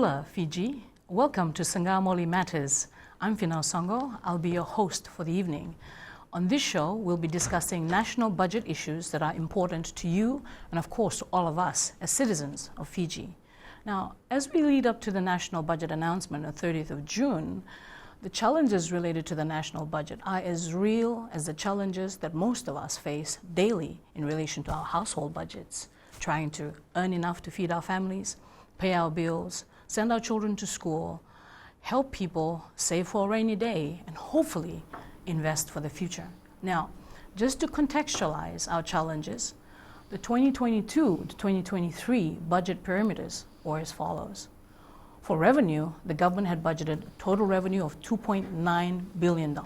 Alola, Fiji. Welcome to Saqamoli Matters. I'm Finau Songo. I'll be your host for the evening. On this show, we'll be discussing national budget issues that are important to you and, of course, to all of us as citizens of Fiji. Now, as we lead up to the national budget announcement on 30th of June, the challenges related to the national budget are as real as the challenges that most of us face daily in relation to our household budgets, trying to earn enough to feed our families, pay our bills, send our children to school, help people save for a rainy day, and hopefully invest for the future. Now, just to contextualize our challenges, the 2022 to 2023 budget parameters were as follows. For revenue, the government had budgeted total revenue of $2.9 billion.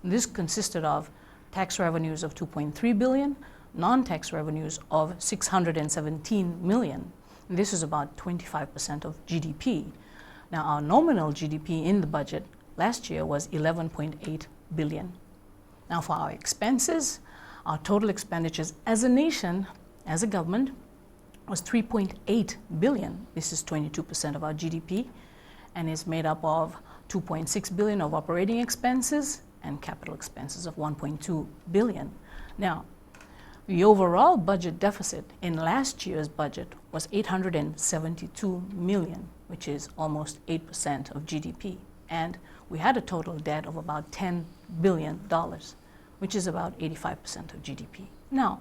This consisted of tax revenues of $2.3 billion, non-tax revenues of $617 million. And this is about 25% of GDP. Now, our nominal GDP in the budget last year was $11.8 billion. Now, for our expenses, our total expenditures as a nation, as a government, was $3.8 billion. This is 22% of our GDP and is made up of $2.6 billion of operating expenses and capital expenses of $1.2 billion. Now, the overall budget deficit in last year's budget was $872 million, which is almost 8% of GDP. And we had a total debt of about $10 billion, which is about 85% of GDP. Now,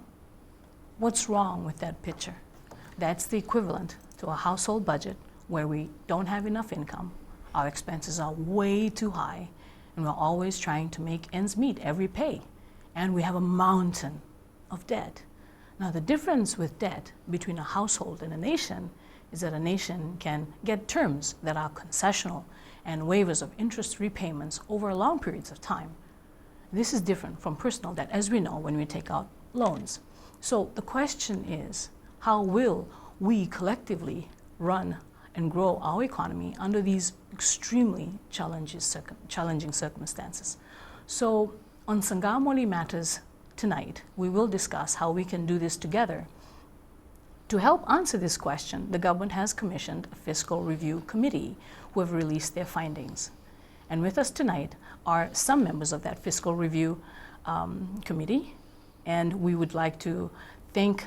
what's wrong with that picture? That's the equivalent to a household budget where we don't have enough income, our expenses are way too high, and we're always trying to make ends meet every pay, and we have a mountain of debt. Now, the difference with debt between a household and a nation is that a nation can get terms that are concessional and waivers of interest repayments over long periods of time. This is different from personal debt, as we know when we take out loans. So the question is, how will we collectively run and grow our economy under these extremely challenging circumstances? So on Saqamoli Matters tonight, we will discuss how we can do this together. To help answer this question, the government has commissioned a fiscal review committee who have released their findings. And with us tonight are some members of that fiscal review committee, and we would like to thank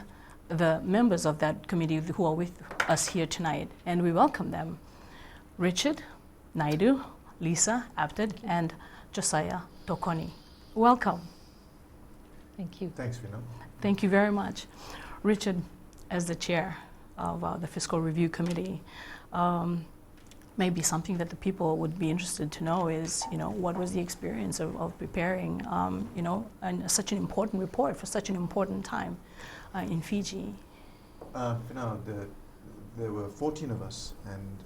the members of that committee who are with us here tonight, and we welcome them. Richard, Naidu, Lisa, Apted, and Josaia Tokoni. Welcome. Thank you. Thanks, Vino. Thank you very much. Richard, as the chair of the Fiscal Review Committee, maybe something that the people would be interested to know is, what was the experience of preparing, and such an important report for such an important time in Fiji? There were 14 of us, and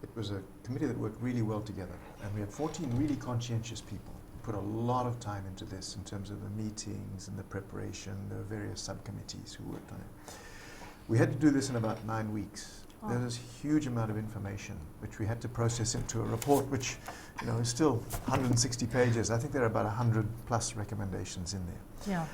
it was a committee that worked really well together. And we had 14 really conscientious people who put a lot of time into this in terms of the meetings and the preparation. There were various subcommittees who worked on it. We had to do this in about 9 weeks. Wow. There was a huge amount of information which we had to process into a report which is still 160 pages. I think there are about 100 plus recommendations in there. Yeah.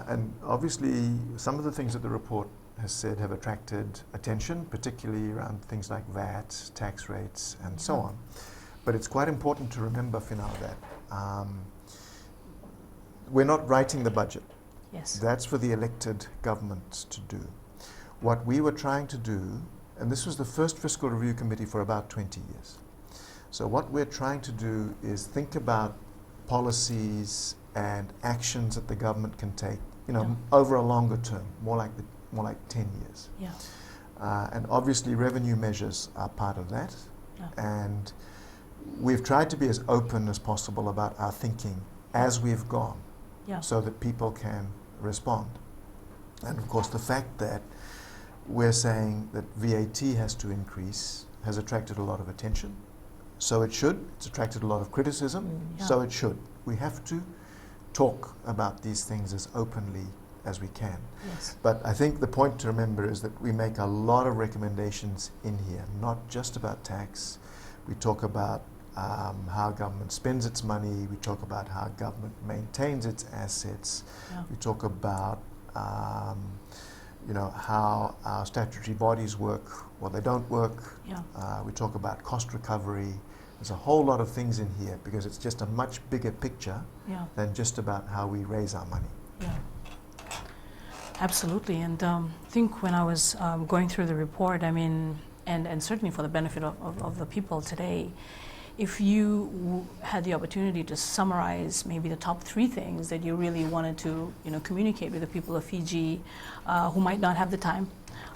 And obviously, some of the things that the report has said have attracted attention, particularly around things like VAT, tax rates, and so on. But it's quite important to remember, Finau, that we're not writing the budget. Yes. That's for the elected governments to do. What we were trying to do, and this was the first fiscal review committee for about 20 years. So what we're trying to do is think about policies and actions that the government can take, over a longer term, more like 10 years. Yeah. And obviously revenue measures are part of that. Yeah. And we've tried to be as open as possible about our thinking as we've gone, so that people can respond. And of course, the fact that we're saying that VAT has to increase has attracted a lot of attention. So it should. It's attracted a lot of criticism. So it should. We have to talk about these things as openly as we can. Yes. But I think the point to remember is that we make a lot of recommendations in here, not just about tax. We talk about how government spends its money. We talk about how government maintains its assets. We talk about how our statutory bodies work, or they don't work. Yeah. We talk about cost recovery. There's a whole lot of things in here because it's just a much bigger picture than just about how we raise our money. Yeah. Absolutely, and I think when I was going through the report, and certainly for the benefit of the people today, if you had the opportunity to summarize maybe the top 3 things that you really wanted to communicate with the people of Fiji who might not have the time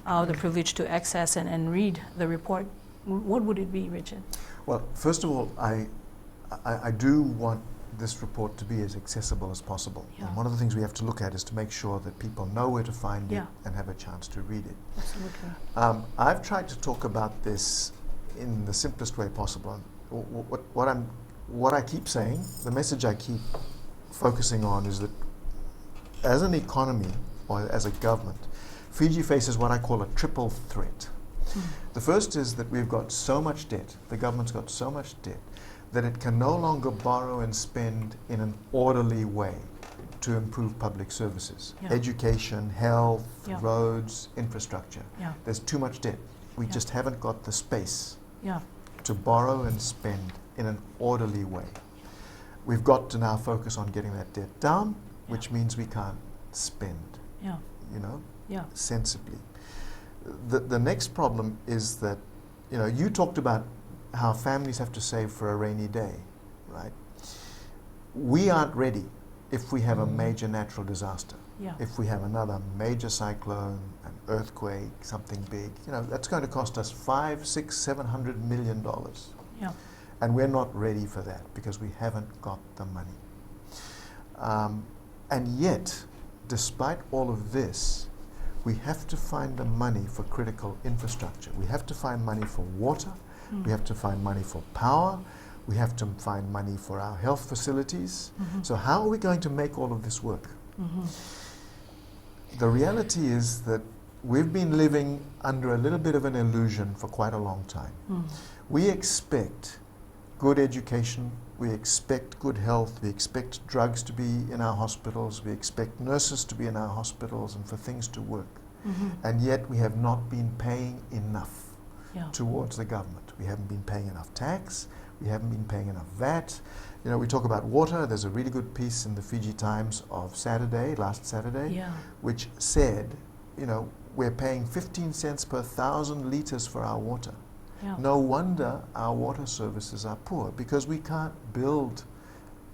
or the privilege to access and read the report, what would it be, Richard? Well, first of all, I do want this report to be as accessible as possible. Yeah. And one of the things we have to look at is to make sure that people know where to find it Yeah. and have a chance to read it. Absolutely. I've tried to talk about this in the simplest way possible. What I keep saying, the message I keep focusing on is that as an economy or as a government, Fiji faces what I call a triple threat. The first is that we've got so much debt, the government's got so much debt, that it can no longer borrow and spend in an orderly way to improve public services. Yeah. Education, health, Yeah. roads, infrastructure. Yeah. There's too much debt. We Yeah. just haven't got the space Yeah. to borrow and spend in an orderly way. We've got to now focus on getting that debt down, which means we can't spend, Yeah. Yeah. sensibly. The next problem is that, you talked about how families have to save for a rainy day, right? We aren't ready if we have a major natural disaster. Yeah. If we have another major cyclone, an earthquake, something big, that's going to cost us $500, $600, $700 million. Yeah. And we're not ready for that because we haven't got the money. And yet, despite all of this, we have to find the money for critical infrastructure. We have to find money for water. We have to find money for power. We have to find money for our health facilities. So how are we going to make all of this work? The reality is that we've been living under a little bit of an illusion for quite a long time. We expect good education, we expect good health, we expect drugs to be in our hospitals, we expect nurses to be in our hospitals and for things to work. And yet we have not been paying enough towards the government. We haven't been paying enough tax, we haven't been paying enough VAT. We talk about water. There's a really good piece in the Fiji Times of last Saturday, which said, we're paying 15 cents per 1,000 litres for our water. Yeah. No wonder our water services are poor, because we can't build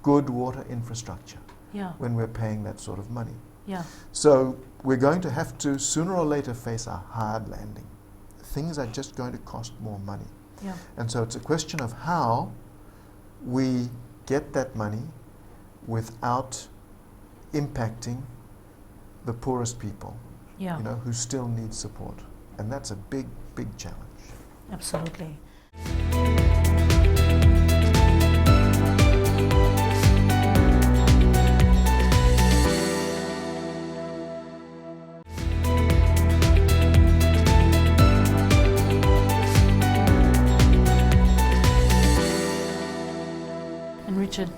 good water infrastructure when we're paying that sort of money. Yeah. So we're going to have to, sooner or later, face a hard landing. Things are just going to cost more money. Yeah. And so it's a question of how we get that money without impacting the poorest people, who still need support. And that's a big, big challenge. Absolutely. And Richard,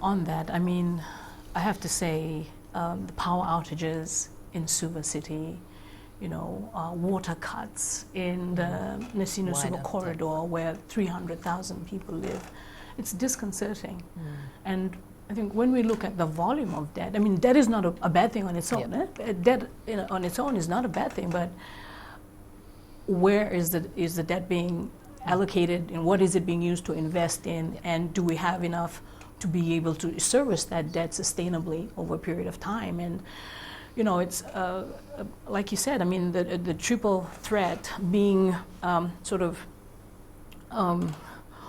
on that, I have to say, the power outages in Suva City, water cuts in the Nesino-Suva corridor where 300,000 people live. It's disconcerting. And I think when we look at the volume of debt, debt is not a bad thing on its own. Debt on its own is not a bad thing, but where is the debt being allocated, and what is it being used to invest in, and do we have enough to be able to service that debt sustainably over a period of time? And it's like you said, the triple threat being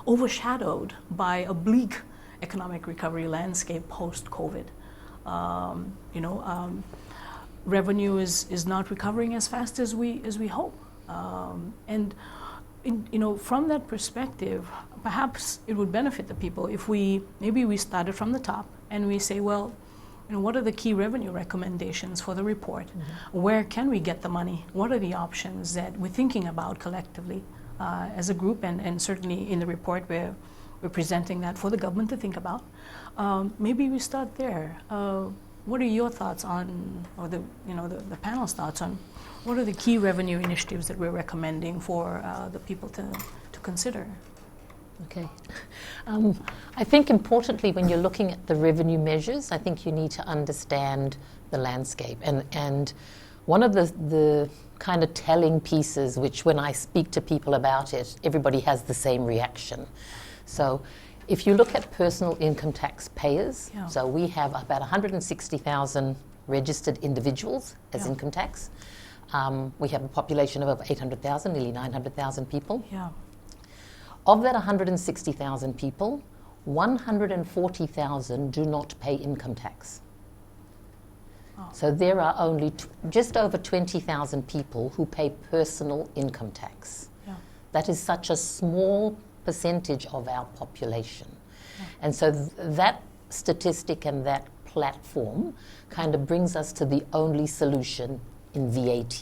overshadowed by a bleak economic recovery landscape post-COVID. Revenue is not recovering as fast as we hope, and from that perspective, perhaps it would benefit the people if we started from the top and we say, well, what are the key revenue recommendations for the report? Where can we get the money? What are the options that we're thinking about collectively as a group? And certainly in the report we're presenting that for the government to think about. Maybe we start there. What are your thoughts on, or the panel's thoughts on, what are the key revenue initiatives that we're recommending for the people to consider? Okay. I think importantly, when you're looking at the revenue measures, I think you need to understand the landscape. And one of the kind of telling pieces, which when I speak to people about it, everybody has the same reaction. So if you look at personal income tax payers, so we have about 160,000 registered individuals as income tax. We have a population of over 800,000, nearly 900,000 people. Yeah. Of that 160,000 people, 140,000 do not pay income tax. Oh. So there are only just over 20,000 people who pay personal income tax. Yeah. That is such a small percentage of our population. Yeah. And so that statistic and that platform kind of brings us to the only solution in VAT,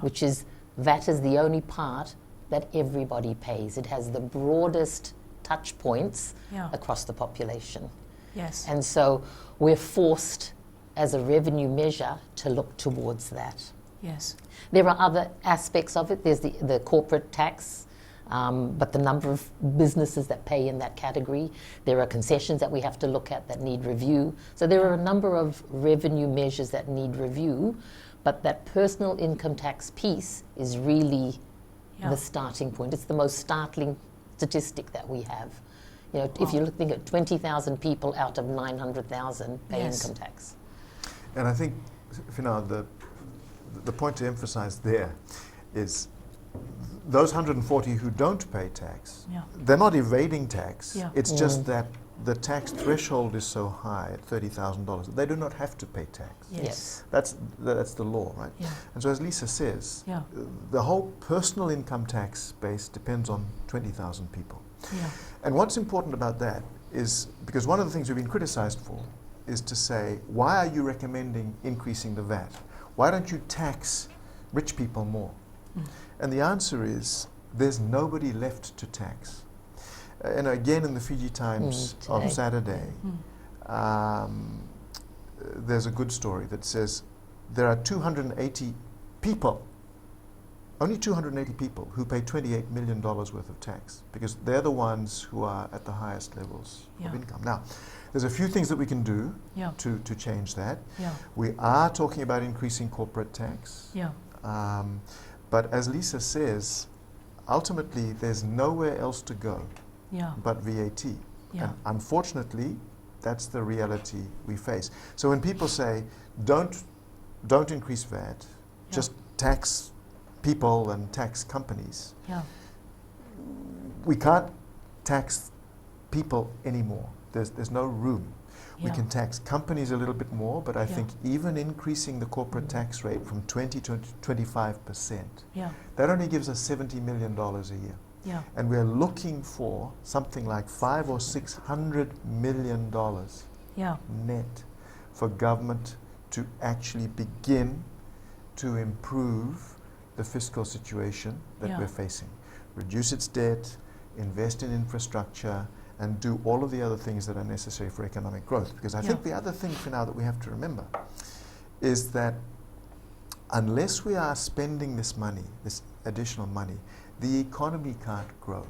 which is VAT is the only part that everybody pays. It has the broadest touch points across the population. Yes. And so we're forced as a revenue measure to look towards that. Yes. There are other aspects of it. There's the corporate tax, but the number of businesses that pay in that category. There are concessions that we have to look at that need review. So there are a number of revenue measures that need review, but that personal income tax piece is really the starting point. It's the most startling statistic that we have. You know, if you're looking at 20,000 people out of 900,000 pay income tax. And I think, Fina, the point to emphasize there is those 140 who don't pay tax, they're not evading tax. It's just that the tax threshold is so high at $30,000 that they do not have to pay tax. Yes. That's the law, right? Yeah. And so as Lisa says, the whole personal income tax base depends on 20,000 people. Yeah. And what's important about that is, because one of the things we've been criticized for is to say, why are you recommending increasing the VAT? Why don't you tax rich people more? And the answer is, there's nobody left to tax. And again, in the Fiji Times on Saturday, there's a good story that says there are 280 people, only 280 people who pay $28 million worth of tax, because they're the ones who are at the highest levels of income. Now, there's a few things that we can do to change that. We are talking about increasing corporate tax. But as Lisa says, ultimately there's nowhere else to go but VAT. And unfortunately, that's the reality we face. So when people say, don't increase VAT, just tax people and tax companies, we can't tax people anymore. There's no room. We can tax companies a little bit more, but I think even increasing the corporate tax rate from 20 to 25%, that only gives us $70 million a year. And we're looking for something like $500 or $600 million net for government to actually begin to improve the fiscal situation that we're facing. Reduce its debt, invest in infrastructure, and do all of the other things that are necessary for economic growth. Because I think the other thing for now that we have to remember is that unless we are spending this money, this additional money, the economy can't grow.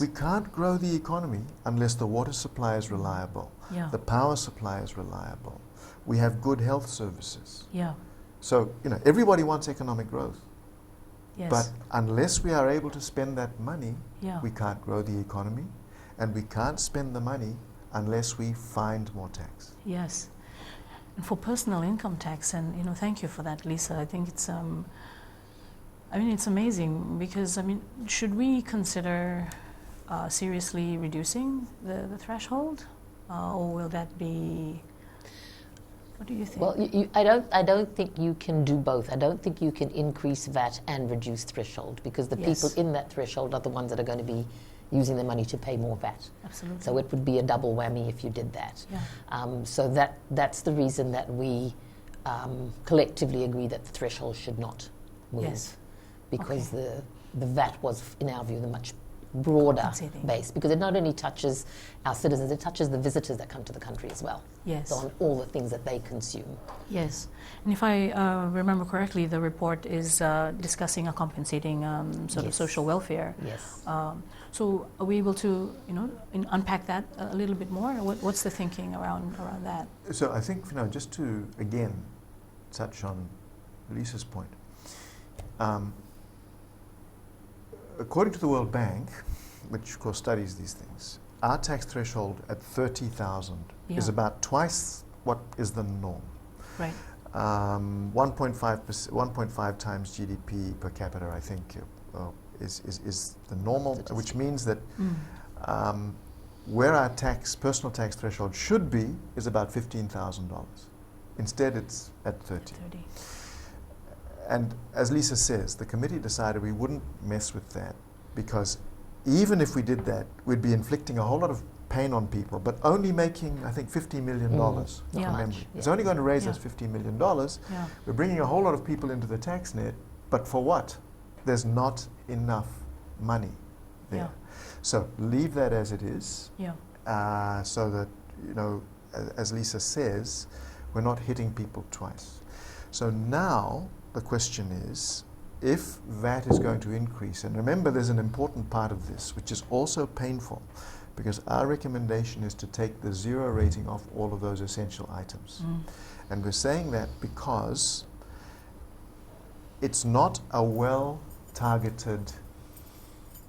We can't grow the economy unless the water supply is reliable, the power supply is reliable, we have good health services. So, you know, everybody wants economic growth. But unless we are able to spend that money, we can't grow the economy, and we can't spend the money unless we find more tax. Yes. And for personal income tax, and you know, thank you for that, Lisa. I think it's it's amazing, because should we consider seriously reducing the threshold, or will that be? What do you think? Well, I don't think you can do both. I don't think you can increase VAT and reduce threshold, because the people in that threshold are the ones that are going to be using the money to pay more VAT. Absolutely. So it would be a double whammy if you did that. So that's the reason that we collectively agree that the threshold should not move. Because the VAT was, in our view, the much broader Compensating. base, because it not only touches our citizens, it touches the visitors that come to the country as well. Yes. So on all the things that they consume. Yes. And if I remember correctly, the report is discussing a compensating sort of Yes. social welfare. Yes. So are we able to, unpack that a little bit more? What's the thinking around that? So I think, just to, again, touch on Lisa's point. According to the World Bank, which of course studies these things, our tax threshold at 30,000 is about twice what is the norm. Right. 1.5 times GDP per capita, I think, is the normal, which means that where our personal tax threshold should be is about $15,000. Instead, it's at 30. And as Lisa says, the committee decided we wouldn't mess with that, because even if we did that, we'd be inflicting a whole lot of pain on people, but only making, I think, $50 million. It's only going to raise us $50 million. We're bringing a whole lot of people into the tax net, but for what? There's not enough money there. So leave that as it is, so that, as Lisa says, we're not hitting people twice. So now the question is, if VAT is going to increase, and remember there's an important part of this, which is also painful, because our recommendation is to take the zero rating off all of those essential items. And we're saying that because it's not a well-targeted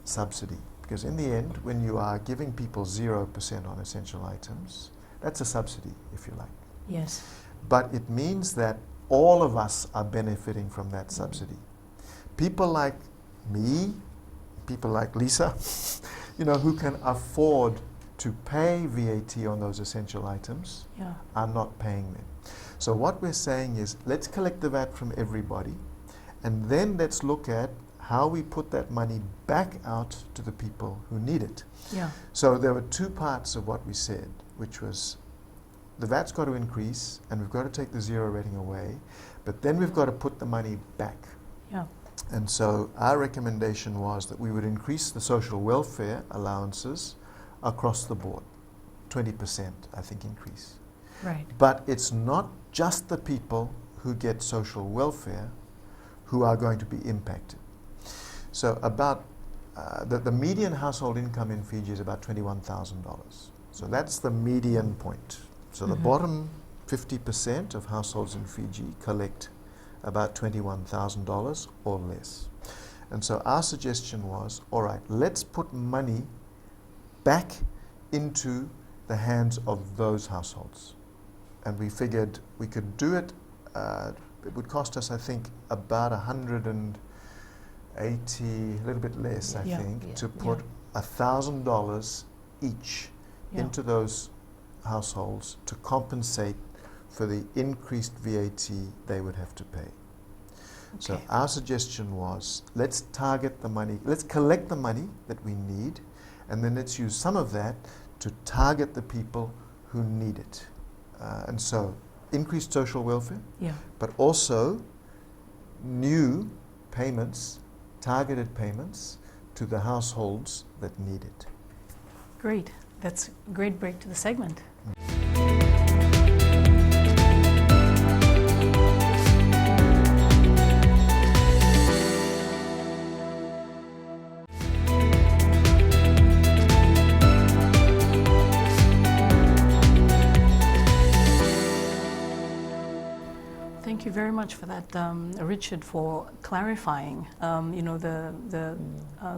subsidy. Because in the end, when you are giving people 0% on essential items, that's a subsidy, if you like. Yes. But it means that all of us are benefiting from that subsidy. People like me, people like Lisa, who can afford to pay VAT on those essential items, are not paying them. So what we're saying is, let's collect the VAT from everybody, and then let's look at how we put that money back out to the people who need it. So there were two parts of what we said, which was the VAT's got to increase, and we've got to take the zero rating away, but then we've got to put the money back. And so our recommendation was that we would increase the social welfare allowances across the board, 20%, I think, increase. Right. But it's not just the people who get social welfare who are going to be impacted. So about the median household income in Fiji is about $21,000. So that's the median point. So the bottom 50% of households in Fiji collect about $21,000 or less. And so our suggestion was, all right, let's put money back into the hands of those households. And we figured we could do it. It would cost us, I think, about $180, a little bit less, I think, to put $1,000 each into those households to compensate for the increased VAT they would have to pay. So our suggestion was, let's target the money, let's collect the money that we need, and then let's use some of that to target the people who need it. And so increased social welfare, but also new payments, targeted payments to the households that need it. Great. That's a great break to the segment. Thank you very much for that, Richard, for clarifying, the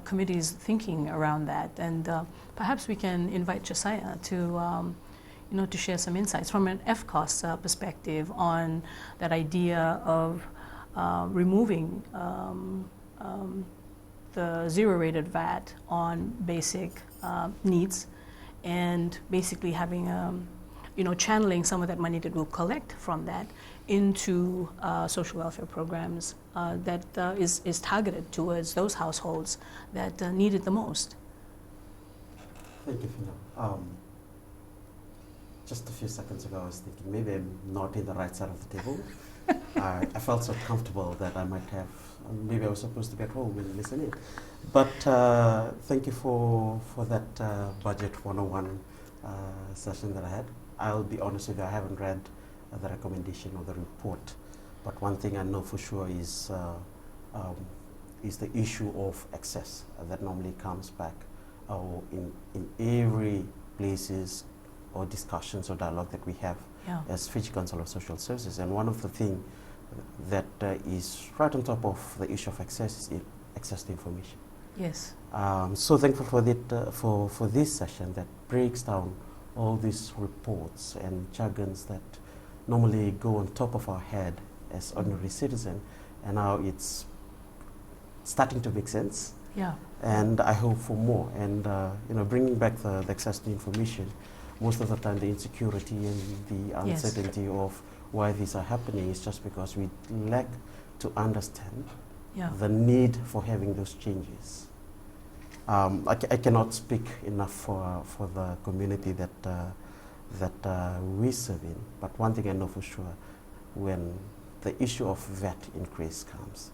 committee's thinking around that. And perhaps we can invite Josaia to share some insights from an FCOSS perspective on that idea of removing the zero-rated VAT on basic needs, and basically having channeling some of that money that we'll collect from that into social welfare programs that is targeted towards those households that need it the most. Thank you, Fina. Just a few seconds ago, I was thinking maybe I'm not in the right side of the table. I felt so comfortable that I might have, maybe I was supposed to be at home and listen in. But thank you for that Budget 101 session that I had. I'll be honest with you, I haven't read the recommendation or the report, but one thing I know for sure is the issue of access that normally comes back in every places or discussions or dialogue that we have as Fiji Council of Social Services. And one of the things that is right on top of the issue of access is access to information. Yes. So thankful for that, for this session that breaks down all these reports and jargons that normally go on top of our head as ordinary citizen, and now it's starting to make sense. Yeah. And I hope for more. And bringing back the access to information, most of the time the insecurity and the uncertainty of why these are happening is just because we lack to understand the need for having those changes. I cannot speak enough for the community that we serve in, but one thing I know for sure, when the issue of VAT increase comes,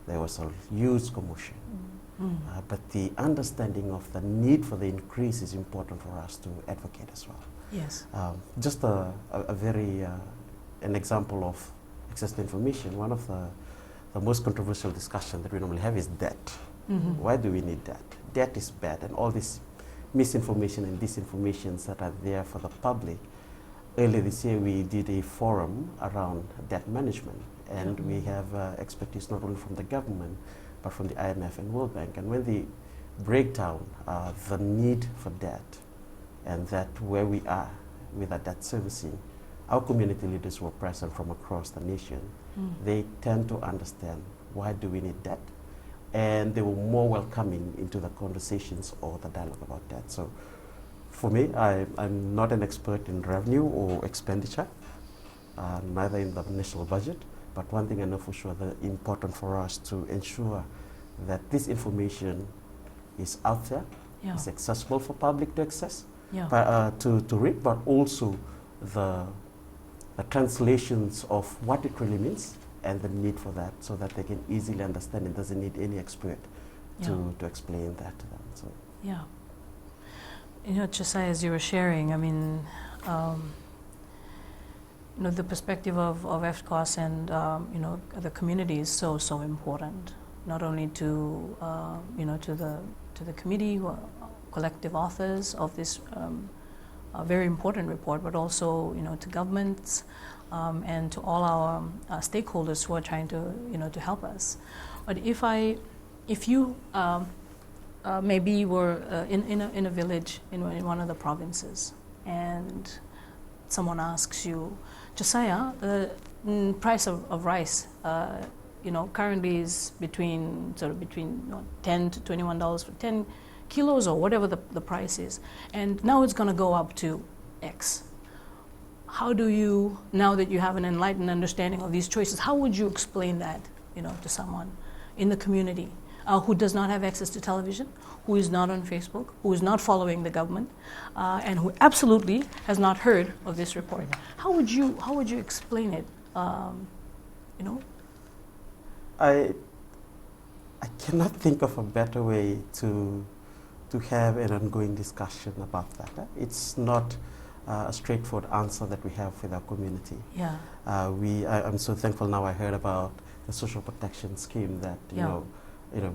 there was a huge commotion. But the understanding of the need for the increase is important for us to advocate as well. Yes. Just a very an example of access to information. One of the most controversial discussion that we normally have is debt. Why do we need debt? Debt is bad, and all this misinformation and disinformations that are there for the public. Earlier this year, we did a forum around debt management, and we have expertise not only from the government, but from the IMF and World Bank. And when they break down the need for debt and that where we are with our debt servicing, our community leaders were present from across the nation. They tend to understand why do we need debt, and they were more welcoming into the conversations or the dialogue about debt. So for me, I'm not an expert in revenue or expenditure, neither in the national budget, but one thing I know for sure, that important for us to ensure that this information is out there, is accessible for public to access, to read, but also the translations of what it really means and the need for that, so that they can easily understand. It doesn't need any expert to explain that to them. So. Yeah. You know, Josaia, as you were sharing, I mean, the perspective of FCOSS and the community is so important. Not only to to the committee, who are collective authors of this very important report, but also to governments and to all our stakeholders who are trying to help us. But if you maybe were in a village in one of the provinces, and someone asks you, Josaia, the price of rice, currently is between $10 to $21 for 10 kilos or whatever the price is, and now it's going to go up to X. How do you, now that you have an enlightened understanding of these choices, how would you explain that, to someone in the community who does not have access to television, who is not on Facebook, who is not following the government, and who absolutely has not heard of this report? How would you explain it? I cannot think of a better way to have an ongoing discussion about that. It's not a straightforward answer that we have with our community. Yeah. I'm so thankful now. I heard about the social protection scheme that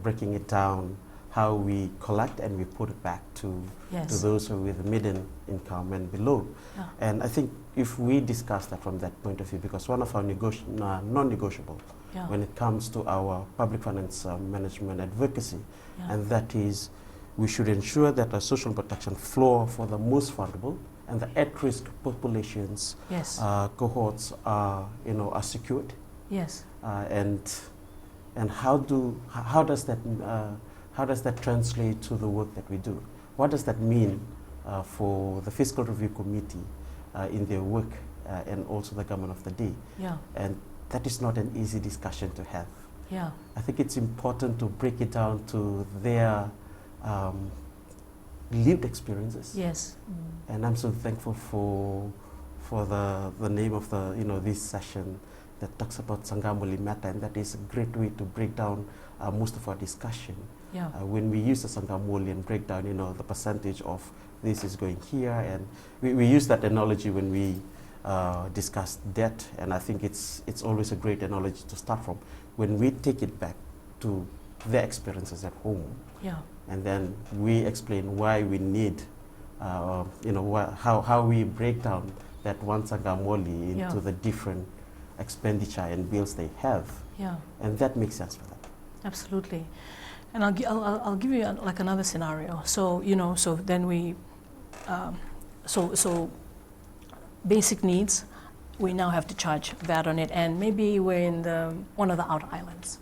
breaking it down, how we collect and we put it back to those who are with median income and below. Yeah. And I think if we discuss that from that point of view, because one of our non-negotiable when it comes to our public finance management advocacy, and that is we should ensure that our social protection floor for the most vulnerable and the at-risk populations cohorts are secured. Yes. And how does that translate to the work that we do? What does that mean for the Fiscal Review Committee in their work and also the government of the day? Yeah. And that is not an easy discussion to have. Yeah. I think it's important to break it down to their lived experiences. Yes. And I'm so thankful for the name of the this session that talks about Saqamoli Matter, and that is a great way to break down most of our discussion. Yeah. When we use the Saqamoli and break down, the percentage of this is going here, and we use that analogy when we discuss debt, and I think it's always a great analogy to start from. When we take it back to their experiences at home, Yeah. and then we explain why we need, how we break down that one Saqamoli into Yeah. the different expenditure and bills they have, Yeah. and that makes sense for them. Absolutely. And I'll give you like another scenario. So, so then we, so basic needs, we now have to charge VAT on it, and maybe we're in one of the outer islands.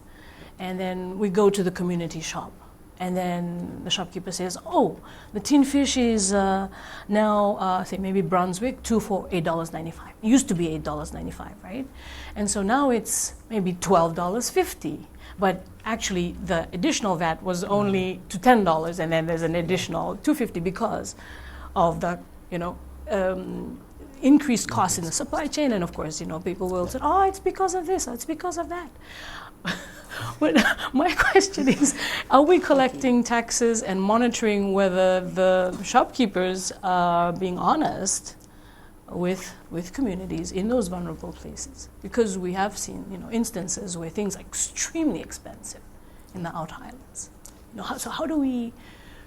And then we go to the community shop, and then the shopkeeper says, oh, the tin fish is now, say maybe Brunswick, 2 for $8.95. It used to be $8.95, right? And so now it's maybe $12.50. But actually, the additional VAT was only to $10, and then there's an additional $2.50 because of the, increased costs in the supply chain. And of course, people will say, oh, it's because of this, it's because of that. But my question is, are we collecting taxes and monitoring whether the shopkeepers are being honest with communities in those vulnerable places? Because we have seen, instances where things are extremely expensive in the outer islands. So how do we,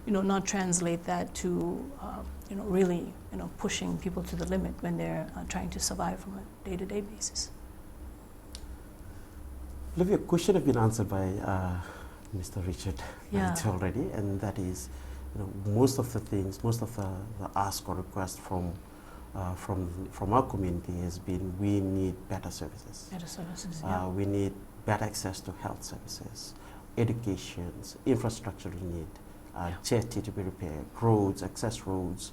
not translate that to, really, pushing people to the limit when they're trying to survive from a day-to-day basis? Olivia, your question has been answered by Mr. Richard already, and that is, most of the things, most of the ask or request from our community has been, we need better services. Better services, yeah. We need better access to health services, education, infrastructure we need, jetty to be repaired, roads, access roads.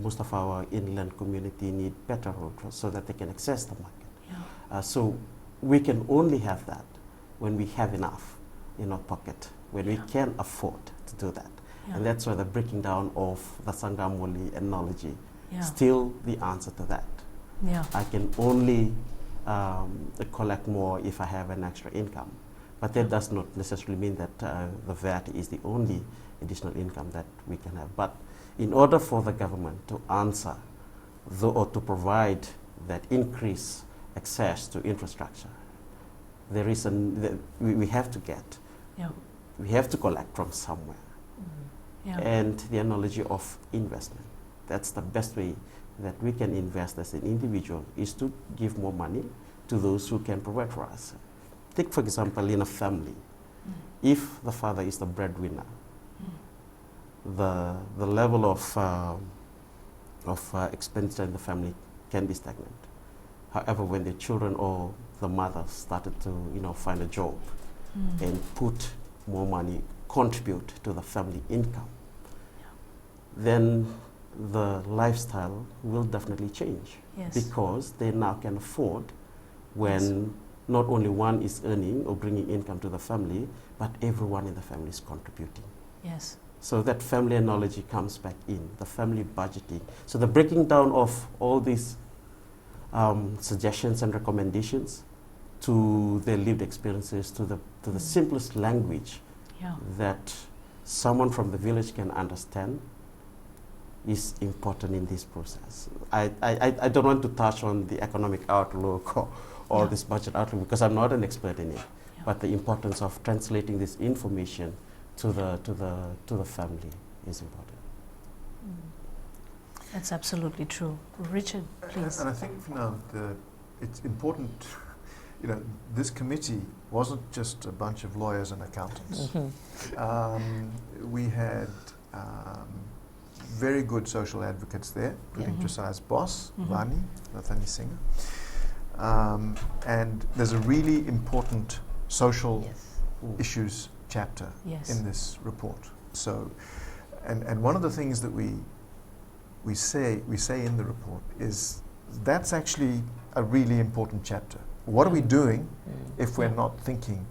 Most of our inland community need better roads so that they can access the market. Yeah. So we can only have that when we have enough in our pocket, when we can afford to do that. Yeah. And that's why the breaking down of the Saqamoli analogy Yeah. still the answer to that. Yeah. I can only collect more if I have an extra income. But that does not necessarily mean that the VAT is the only additional income that we can have. But in order for the government to answer or to provide that increased access to infrastructure, there is we have to get, we have to collect from somewhere. Mm-hmm. Yeah. And the analogy of investment, that's the best way that we can invest as an individual, is to give more money to those who can provide for us. Take, for example, in a family, if the father is the breadwinner, the level of expenditure in the family can be stagnant. However, when the children or the mother started to find a job and put more money, contribute to the family income, then the lifestyle will definitely change. Yes. Because they now can afford when not only one is earning or bringing income to the family, but everyone in the family is contributing. Yes. So that family analogy comes back in, the family budgeting. So the breaking down of all these suggestions and recommendations to their lived experiences, to the simplest language that someone from the village can understand is important in this process. I don't want to touch on the economic outlook or this budget outlook because I'm not an expert in it, but the importance of translating this information to the family is important. That's absolutely true. Richard, please. And I think for now, it's important, this committee wasn't just a bunch of lawyers and accountants. We had very good social advocates there, including Josaia's boss, Vani, Nathani Singer. And there's a really important social issues chapter in this report. So, and one of the things that we say in the report is that's actually a really important chapter. What are we doing if we're not thinking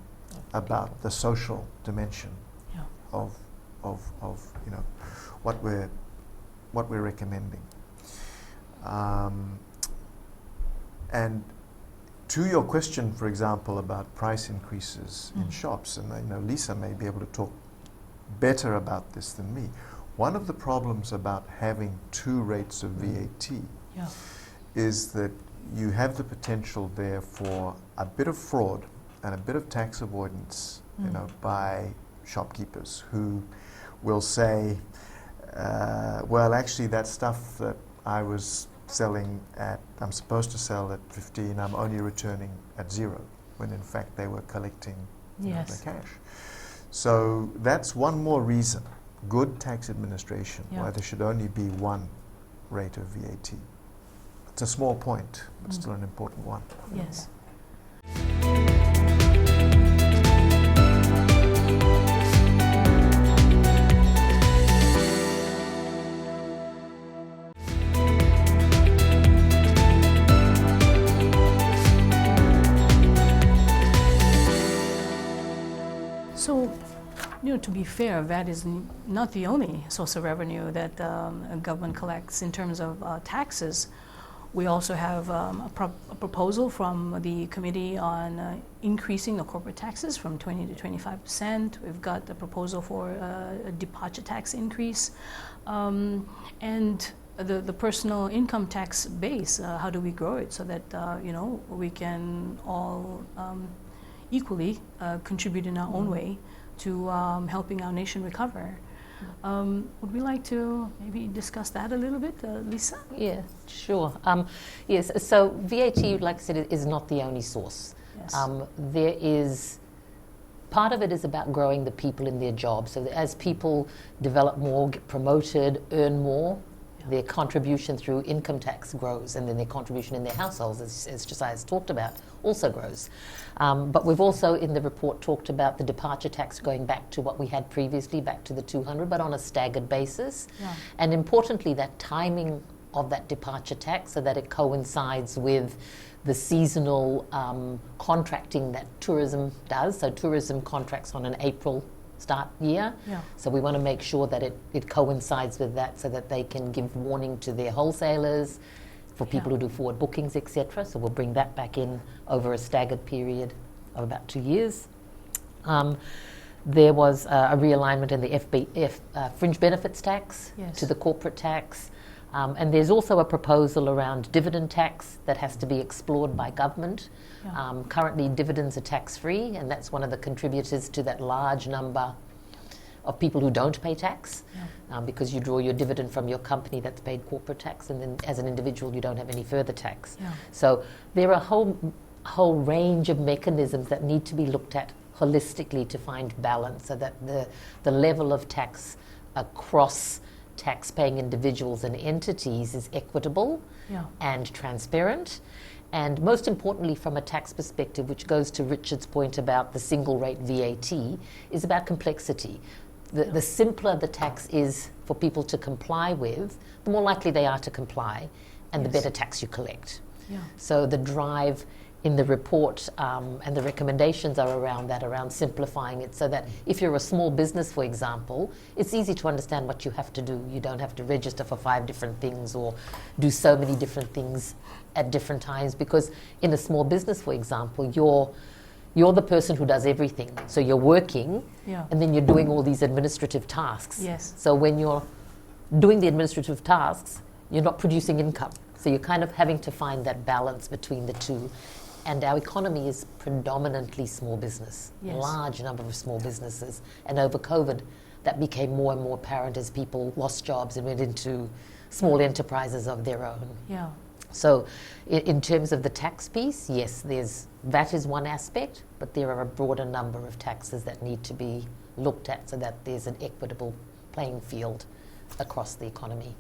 about the social dimension of what we're recommending, and to your question, for example, about price increases in shops, and Lisa may be able to talk better about this than me. One of the problems about having two rates of VAT is that you have the potential there for a bit of fraud and a bit of tax avoidance, by shopkeepers who will say, well, actually that stuff that I was selling at, I'm supposed to sell at 15, I'm only returning at 0, when in fact they were collecting the cash. So that's one more reason, good tax administration, why there should only be one rate of VAT. It's a small point, but still an important one. Yes. So, to be fair, VAT is not the only source of revenue that a government collects in terms of taxes. We also have a proposal from the Committee on increasing the corporate taxes from 20 to 25%. We've got a proposal for a departure tax increase. And the personal income tax base, how do we grow it so that, we can all equally contribute in our own way to helping our nation recover. Would we like to maybe discuss that a little bit, Lisa? Yeah, sure. Yes, so VAT, like I said, is not the only source. Yes. There is, part of it is about growing the people in their jobs. So as people develop more, get promoted, earn more, their contribution through income tax grows, and then their contribution in their households, as Josaia has talked about, also grows. But we've also in the report talked about the departure tax going back to what we had previously, back to the 200, but on a staggered basis. Yeah. And importantly, that timing of that departure tax so that it coincides with the seasonal contracting that tourism does. So tourism contracts on an April start year. Yeah. So we want to make sure that it coincides with that so that they can give warning to their wholesalers, for people who do forward bookings, etc. So we'll bring that back in over a staggered period of about 2 years. There was a realignment in the fringe benefits tax to the corporate tax. And there's also a proposal around dividend tax that has to be explored by government. Yeah. Currently, dividends are tax-free, and that's one of the contributors to that large number of people who don't pay tax, because you draw your dividend from your company that's paid corporate tax, and then as an individual you don't have any further tax. Yeah. So there are a whole range of mechanisms that need to be looked at holistically to find balance, so that the level of tax across tax-paying individuals and entities is equitable and transparent. And most importantly, from a tax perspective, which goes to Richard's point about the single rate VAT, is about complexity. The simpler the tax is for people to comply with, the more likely they are to comply, and the better tax you collect. Yeah. So the drive in the report and the recommendations are around that, around simplifying it, so that if you're a small business, for example, it's easy to understand what you have to do. You don't have to register for 5 different things or do so many different things at different times, because in a small business, for example, you're the person who does everything. So you're working, and then you're doing all these administrative tasks. Yes. So when you're doing the administrative tasks, you're not producing income. So you're kind of having to find that balance between the two. And our economy is predominantly small business, large number of small businesses. And over COVID, that became more and more apparent as people lost jobs and went into small enterprises of their own. Yeah. So in terms of the tax piece, yes, VAT is one aspect, but there are a broader number of taxes that need to be looked at so that there's an equitable playing field across the economy.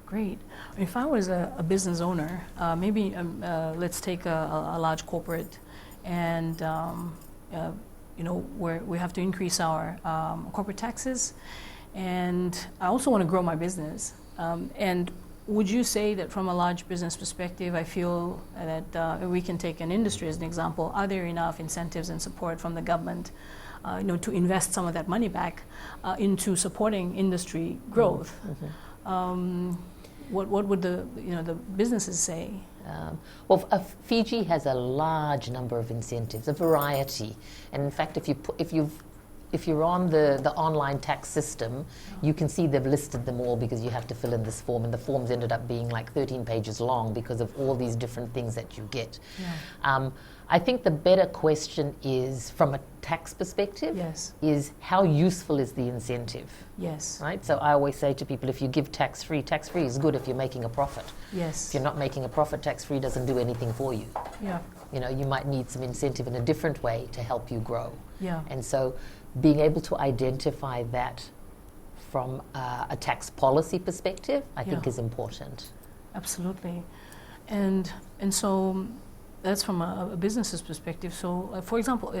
Great. If I was a business owner, maybe let's take a large corporate, and where we have to increase our corporate taxes, and I also want to grow my business. And would you say that from a large business perspective, I feel that we can take an industry as an example? Are there enough incentives and support from the government, to invest some of that money back into supporting industry growth? Mm-hmm. What would the businesses say? Fiji has a large number of incentives, a variety, and in fact, if you're on the online tax system, you can see they've listed them all because you have to fill in this form, and the forms ended up being like 13 pages long because of all these different things that you get. Yeah. I think the better question is, from a tax perspective, yes, is how useful is the incentive? Yes. Right? So I always say to people, if you give tax-free is good if you're making a profit. Yes. If you're not making a profit, tax-free doesn't do anything for you. Yeah. You might need some incentive in a different way to help you grow. Yeah. And so being able to identify that from a tax policy perspective, I think is important. Absolutely. And so that's from a business's perspective. So, for example,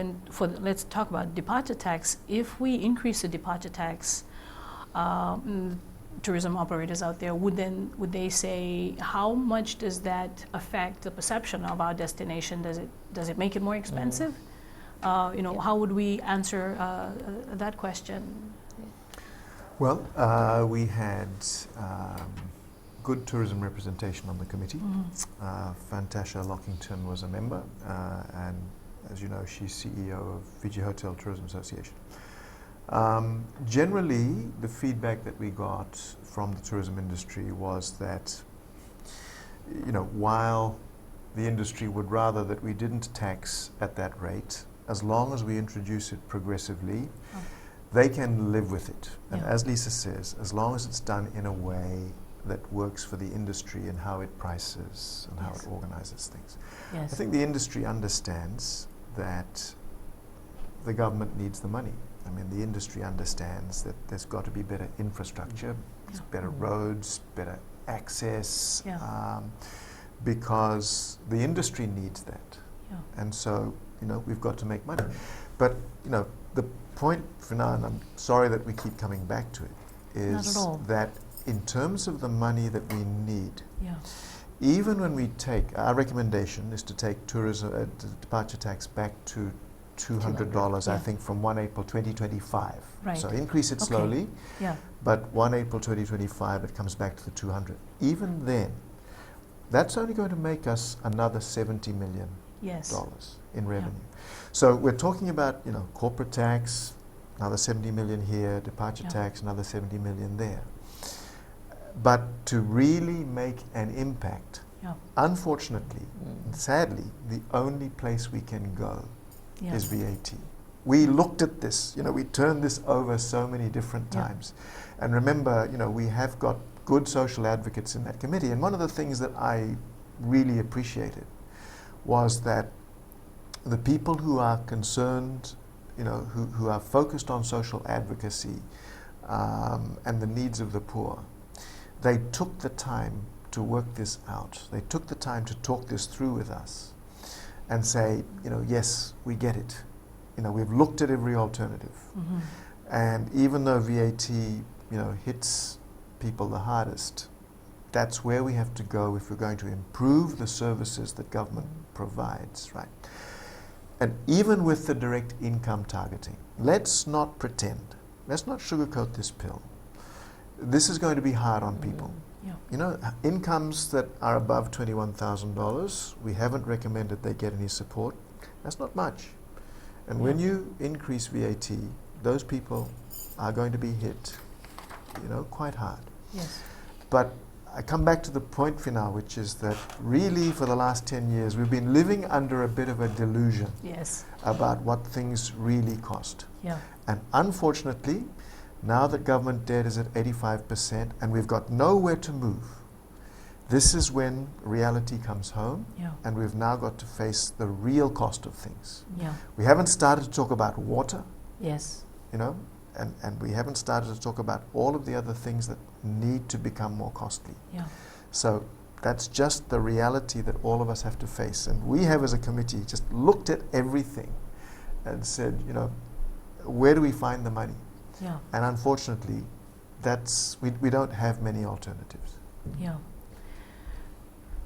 let's talk about departure tax. If we increase the departure tax, tourism operators out there would they say, how much does that affect the perception of our destination? Does it make it more expensive? How would we answer that question? Well, we had good tourism representation on the committee. Fantasha Lockington was a member, and as you know, she's CEO of Fiji Hotel Tourism Association. Generally, the feedback that we got from the tourism industry was that, while the industry would rather that we didn't tax at that rate, as long as we introduce it progressively, they can live with it. And as Lisa says, as long as it's done in a way that works for the industry and how it prices and how it organizes things. Yes. I think the industry understands that the government needs the money. I mean, the industry understands that there's got to be better infrastructure, better roads, better access, because the industry needs that. Yeah. And so, we've got to make money. But, the point for now, and I'm sorry that we keep coming back to it, is that in terms of the money that we need, even when we take, our recommendation is to take tourism departure tax back to $200, I think, from 1 April 2025. Right. So increase it slowly, but 1 April 2025 it comes back to the 200. Even then, that's only going to make us another $70 million in revenue. So we're talking about, corporate tax, another 70 million here, departure tax, another 70 million there. But to really make an impact, unfortunately, and sadly, the only place we can go is VAT. We looked at this, we turned this over so many different times. And remember, we have got good social advocates in that committee. And one of the things that I really appreciated was that the people who are concerned, who are focused on social advocacy and the needs of the poor, they took the time to work this out. They took the time to talk this through with us and say, yes, we get it. We've looked at every alternative. And even though VAT, hits people the hardest, that's where we have to go if we're going to improve the services that government provides, right? And even with the direct income targeting, let's not pretend, let's not sugarcoat this pill. This is going to be hard on people. Incomes that are above $21,000, we haven't recommended they get any support. That's not much. And when you increase VAT, those people are going to be hit, quite hard. Yes. But I come back to the point for now, which is that really for the last 10 years, we've been living under a bit of a delusion about what things really cost. And unfortunately, now that government debt is at 85% and we've got nowhere to move, this is when reality comes home, and we've now got to face the real cost of things. We haven't started to talk about water, and we haven't started to talk about all of the other things that need to become more costly. So that's just the reality that all of us have to face. And we have, as a committee, just looked at everything and said, where do we find the money? And unfortunately, we don't have many alternatives.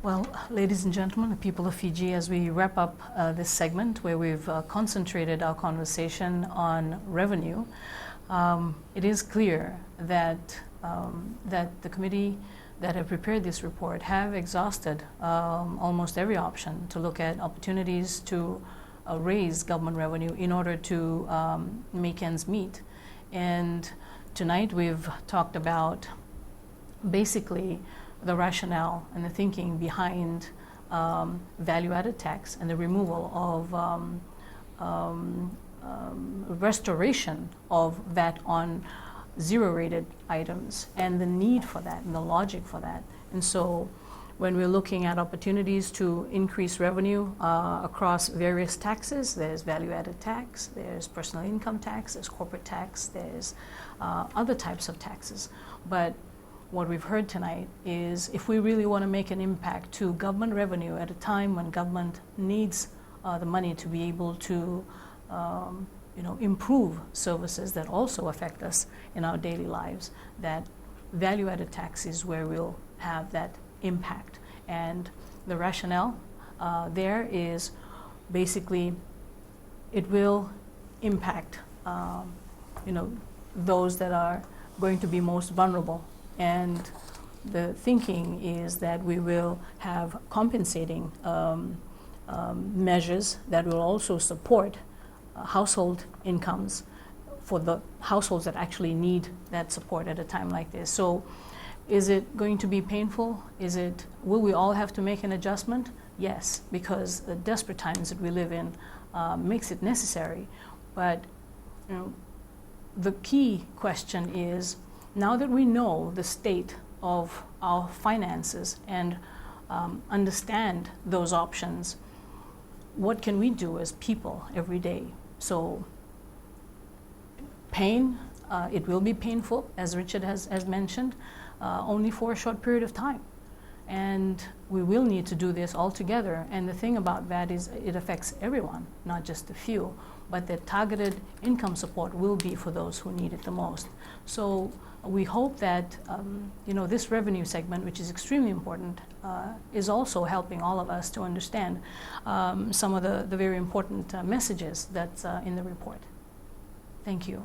Well, ladies and gentlemen, the people of Fiji, as we wrap up this segment where we've concentrated our conversation on revenue, it is clear that the committee that have prepared this report have exhausted almost every option to look at opportunities to raise government revenue in order to make ends meet. And tonight we've talked about basically the rationale and the thinking behind value-added tax and the removal of restoration of VAT on zero-rated items and the need for that and the logic for that. And so when we're looking at opportunities to increase revenue across various taxes, there's value-added tax, there's personal income tax, there's corporate tax, there's other types of taxes. But what we've heard tonight is if we really want to make an impact to government revenue at a time when government needs the money to be able to improve services that also affect us in our daily lives, that value-added tax is where we'll have that impact. And the rationale there is basically it will impact those that are going to be most vulnerable. And the thinking is that we will have compensating measures that will also support household incomes for the households that actually need that support at a time like this. So is it going to be painful? Will we all have to make an adjustment? Yes, because the desperate times that we live in makes it necessary. But the key question is, now that we know the state of our finances and understand those options, what can we do as people every day? So pain, it will be painful, as Richard has mentioned, only for a short period of time. And we will need to do this all together. And the thing about VAT is it affects everyone, not just a few, but the targeted income support will be for those who need it the most. So we hope that this revenue segment, which is extremely important, is also helping all of us to understand some of the very important messages that's in the report. Thank you.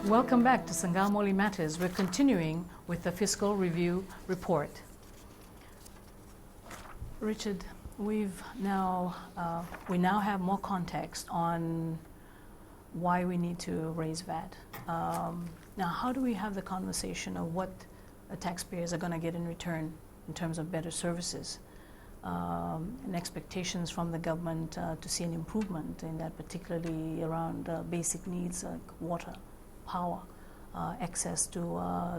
Welcome back to Saqamoli Matters. We're continuing with the Fiscal Review Report. Richard, we now have more context on why we need to raise VAT. Now, how do we have the conversation of what the taxpayers are going to get in return in terms of better services and expectations from the government to see an improvement in that, particularly around basic needs like water, power, access to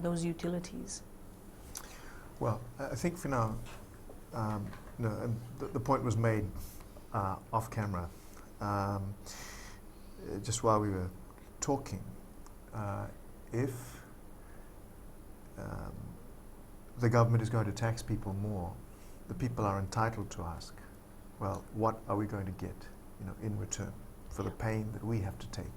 those utilities? Well, I think for now, and the point was made off camera, just while we were talking. If the government is going to tax people more, the people are entitled to ask, well, what are we going to get, in return for the pain that we have to take?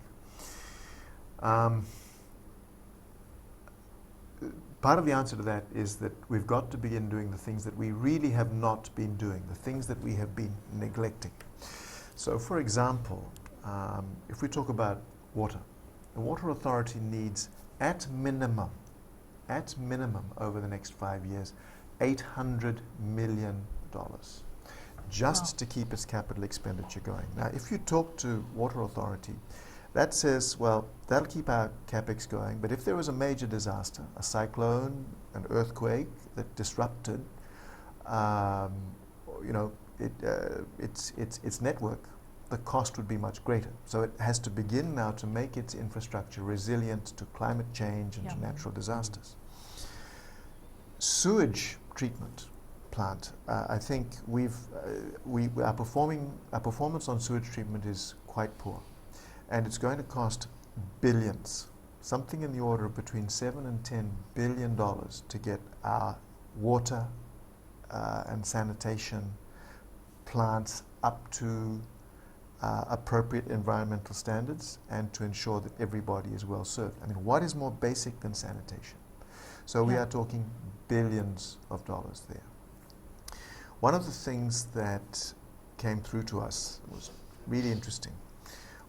Part of the answer to that is that we've got to begin doing the things that we really have not been doing, the things that we have been neglecting. So, for example, if we talk about water, the Water Authority needs at minimum over the next 5 years, $800 million just to keep its capital expenditure going. Now, if you talk to Water Authority, that says, well, that'll keep our capex going, but if there was a major disaster, a cyclone, an earthquake that disrupted, its network, the cost would be much greater. So it has to begin now to make its infrastructure resilient to climate change and to natural disasters. Sewage treatment plant, I think our performance on sewage treatment is quite poor. And it's going to cost billions, something in the order of between $7 and $10 billion to get our water and sanitation plants up to appropriate environmental standards and to ensure that everybody is well served. I mean, what is more basic than sanitation? So we are talking billions of dollars there. One of the things that came through to us was really interesting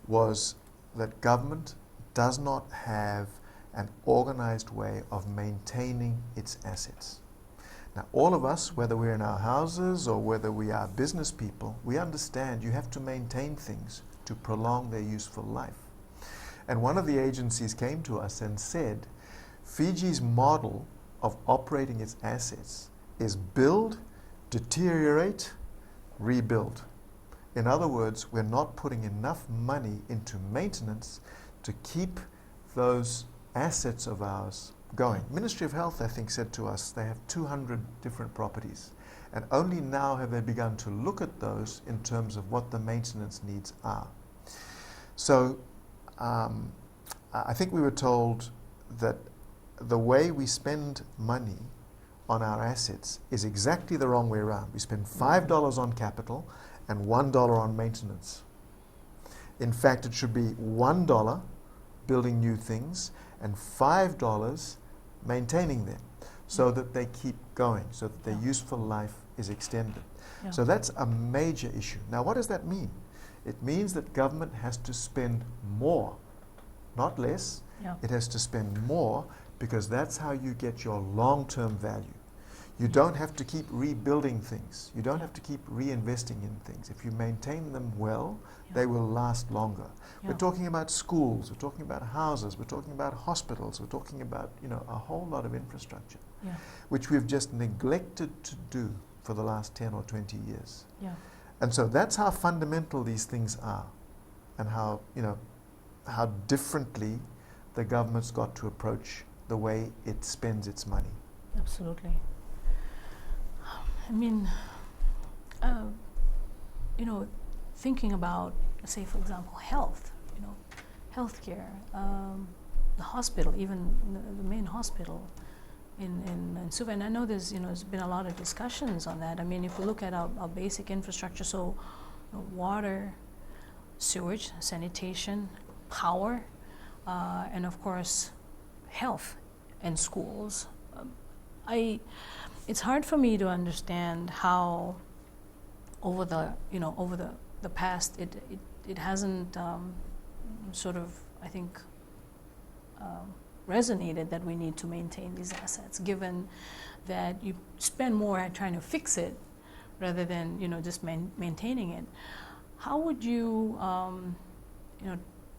was that government does not have an organized way of maintaining its assets. Now, all of us, whether we're in our houses or whether we are business people, we understand you have to maintain things to prolong their useful life. And one of the agencies came to us and said, Fiji's model of operating its assets is build, deteriorate, rebuild. In other words, we're not putting enough money into maintenance to keep those assets of ours going. Ministry of Health, I think, said to us they have 200 different properties, and only now have they begun to look at those in terms of what the maintenance needs are. So I think we were told that the way we spend money on our assets is exactly the wrong way around. We spend $5 on capital and $1 on maintenance. In fact, it should be $1 building new things and $5 maintaining them so that they keep going, so that their useful life is extended. So that's a major issue. Now, what does that mean? It means that government has to spend more, not less. It has to spend more because that's how you get your long-term value. You don't have to keep rebuilding things. You don't have to keep reinvesting in things. If you maintain them well, they will last longer. We're talking about schools, we're talking about houses, we're talking about hospitals, we're talking about, you know, a whole lot of infrastructure, which we've just neglected to do for the last 10 or 20 years. And so that's how fundamental these things are, and how, you know, how differently the government's got to approach the way it spends its money. Absolutely. I mean, you know, thinking about, say, for example, health, you know, healthcare, the hospital, even the main hospital in Suva, and I know there's been a lot of discussions on that. I mean, if we look at our basic infrastructure, so water, sewage, sanitation, power, and of course, health and schools. It's hard for me to understand how over the past it hasn't sort of, I think, resonated that we need to maintain these assets, given that you spend more at trying to fix it rather than just maintaining it. How would you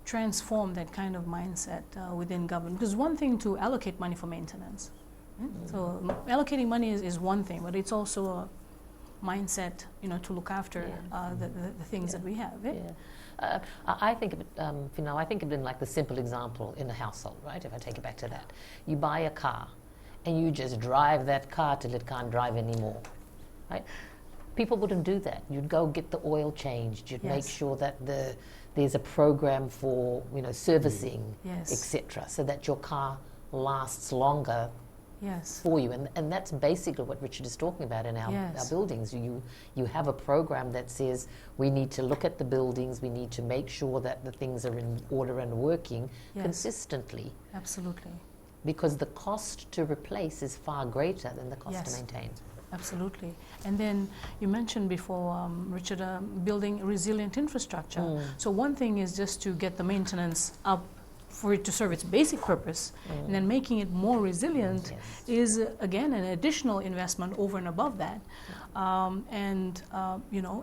transform that kind of mindset within government? Because one thing to allocate money for maintenance. So allocating money is one thing, but it's also a mindset, to look after the things that we have. I think of it, I think of it in like the simple example in a household, right? If I take it back to that, you buy a car, and you just drive that car till it can't drive anymore, right? People wouldn't do that. You'd go get the oil changed. You'd make sure that there's a program for servicing, etc., so that your car lasts longer. For you, and that's basically what Richard is talking about in our buildings. You have a program that says we need to look at the buildings, we need to make sure that the things are in order and working consistently. Absolutely. Because the cost to replace is far greater than the cost to maintain. Absolutely. And then you mentioned before, Richard, building resilient infrastructure. So one thing is just to get the maintenance up for it to serve its basic purpose, and then making it more resilient is, again, an additional investment over and above that.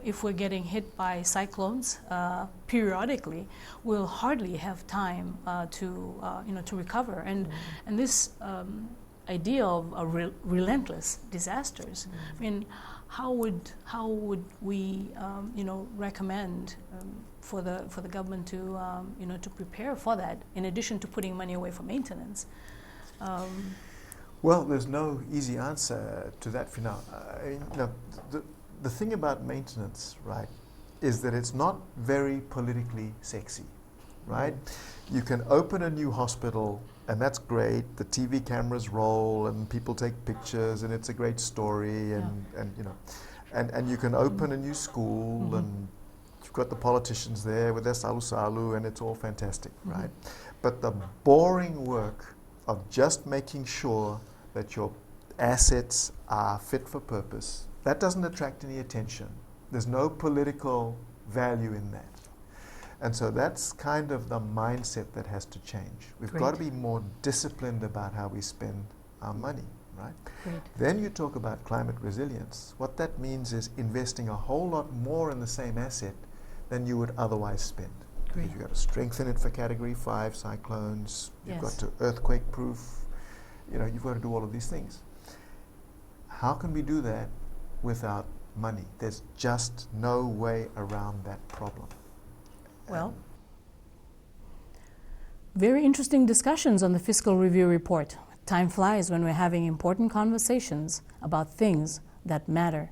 If we're getting hit by cyclones periodically, we'll hardly have time to recover. And this idea of relentless disasters. I mean, how would we recommend for the government to to prepare for that, in addition to putting money away for maintenance? Well, there's no easy answer to that for now. The thing about maintenance, right, is that it's not very politically sexy, right? You can open a new hospital, and that's great. The TV cameras roll, and people take pictures, and it's a great story. And you can open a new school and You've got the politicians there with their salu-salu, and it's all fantastic, right? But the boring work of just making sure that your assets are fit for purpose, that doesn't attract any attention. There's no political value in that. And so that's kind of the mindset that has to change. We've got to be more disciplined about how we spend our money, right? Then you talk about climate resilience. What that means is investing a whole lot more in the same asset than you would otherwise spend. Because you've got to strengthen it for Category 5 cyclones, you've got to earthquake-proof, you've got to do all of these things. How can we do that without money? There's just no way around that problem. Well, very interesting discussions on the Fiscal Review Report. Time flies when we're having important conversations about things that matter.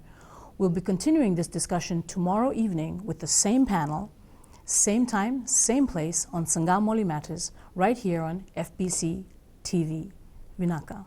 We'll be continuing this discussion tomorrow evening with the same panel, same time, same place on Saqamoli Matters, right here on FBC TV. Vinaka.